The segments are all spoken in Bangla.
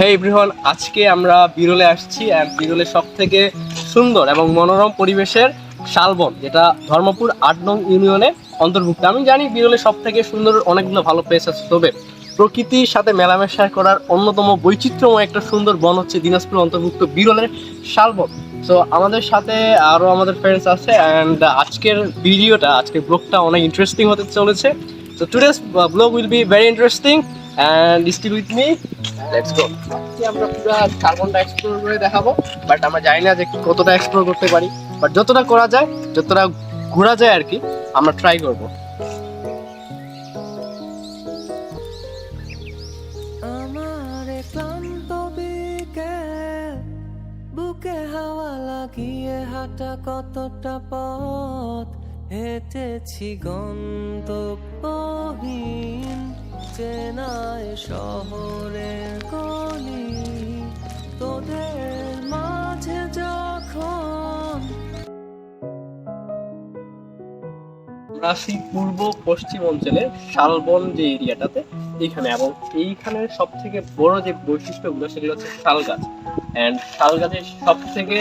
হে এভরিওয়ান, আজকে আমরা বিরলে আসছি অ্যান্ড বিরলের সব থেকে সুন্দর এবং মনোরম পরিবেশের শালবন, যেটা ধর্মপুর ৮ নং ইউনিয়নে অন্তর্ভুক্ত। আমি জানি বিরলের সব থেকে সুন্দর অনেকগুলো ভালো প্লেস আছে, তবে প্রকৃতির সাথে মেলামেশা করার অন্যতম বৈচিত্র্যময় একটা সুন্দর বন হচ্ছে দিনাজপুর অন্তর্ভুক্ত বিরলের শালবন। সো আমাদের সাথে আরও আমাদের ফ্রেন্ডস আছে অ্যান্ড আজকের ব্লগটা অনেক ইন্টারেস্টিং হতে চলেছে। So today's vlog will be very interesting and still with me. Let's go. আজকে আমরা পুরো শালবনটা এক্সপ্লোর করে দেখাবো, বাট আমরা জানি না যে কতটা এক্সপ্লোর করতে পারি, বাট যতটা করা যায়, যতটা ঘোরা যায় আর কি, আমরা ট্রাই করব। আমার ক্লান্ত বিকেল, বুকে হাওয়া লাগিয়ে হাঁটা কতটা পথ হেঁটেছি গন্তব্যহীন চেনায় শহরের গলি, তোদের মাঝে যখন আমরা আছি পূর্ব পশ্চিম অঞ্চলের শালবন যে এরিয়াটাতে, এইখানে, এবং এইখানের সব থেকে বড় যে বৈশিষ্ট্যগুলো সেগুলো হচ্ছে শাল গাছ। অ্যান্ড শাল গাছের সব থেকে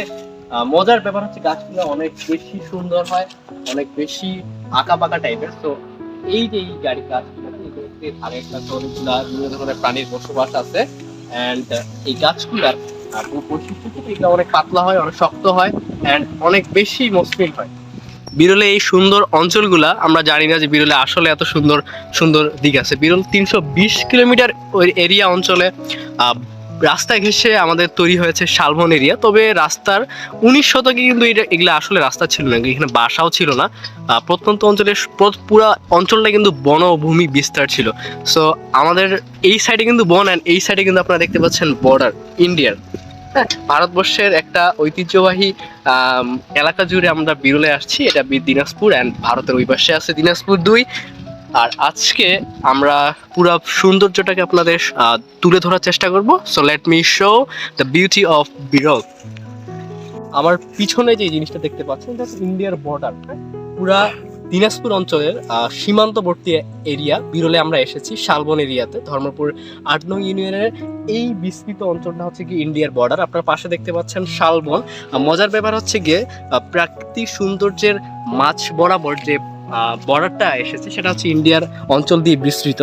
মজার ব্যাপার হচ্ছে গাছগুলো অনেক বেশি সুন্দর হয়, অনেক বেশি আঁকা বাঁকা টাইপের। তো এই যে এই গাড়ি গাছগুলো ধারে একটা অনেকগুলা বিভিন্ন ধরনের প্রাণীর বসবাস আছে। অ্যান্ড এই গাছগুলার বৈশিষ্ট্য হচ্ছে এগুলো অনেক পাতলা হয়, অনেক শক্ত হয়, অ্যান্ড অনেক বেশি মসৃণ হয়। বিরলে এই সুন্দর অঞ্চলগুলা আমরা জানি না যে বিরলে আসলে এত সুন্দর সুন্দর দিক আছে। বিরল ৩২০ কিলোমিটার ওই এরিয়া অঞ্চলে রাস্তা ঘেঁষে আমাদের তৈরি হয়েছে শালবন এরিয়া। তবে রাস্তার ১৯ শতকে কিন্তু এগুলো আসলে রাস্তা ছিল না, এখানে বাসাও ছিল না। প্রত্যন্ত অঞ্চলের পুরো অঞ্চলটা কিন্তু বনভূমি বিস্তার ছিল। সো আমাদের এই সাইডে কিন্তু বন, অ্যান্ড এই সাইডে কিন্তু আপনারা দেখতে পাচ্ছেন বর্ডার ইন্ডিয়ার। হ্যাঁ, ভারতবর্ষের একটা ঐতিহ্যবাহী এলাকা জুড়ে আমরা বিরলে আসছি। এটা দিনাজপুর, অ্যান্ড ভারতের ওই পাশে আছে দিনাজপুর ২। আর আজকে আমরা পুরো সৌন্দর্যটাকে আপনাদের তুলে ধরার চেষ্টা করব। So let me show the beauty of বিরল। আমার পিছনে যে জিনিসটা দেখতে পাচ্ছেন, এটা হচ্ছে ইন্ডিয়ার বর্ডার। পুরা দিনাজপুর অঞ্চলের সীমান্তবর্তী এরিয়া বিরলে আমরা এসেছি, শালবন এরিয়াতে। ধর্মপুর ৮ নং ইউনিয়নের এই বিস্তৃত অঞ্চলটা হচ্ছে কি ইন্ডিয়ার বর্ডার। আপনার পাশে দেখতে পাচ্ছেন শালবন। মজার ব্যাপার হচ্ছে গিয়ে প্রাকৃতিক সৌন্দর্যের মাঝ বরাবর যে বর্ডারটা এসেছে সেটা হচ্ছে ইন্ডিয়ার অঞ্চল দিয়ে বিস্তৃত।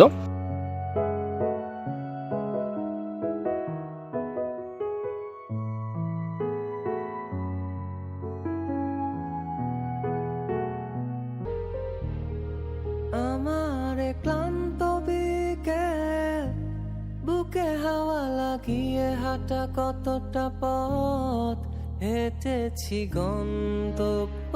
আমার ক্লান্ত বিকেল, বুকে হাওয়া লাগিয়ে হাঁটা কতটা পথ হেঁটেছি গন্তব্য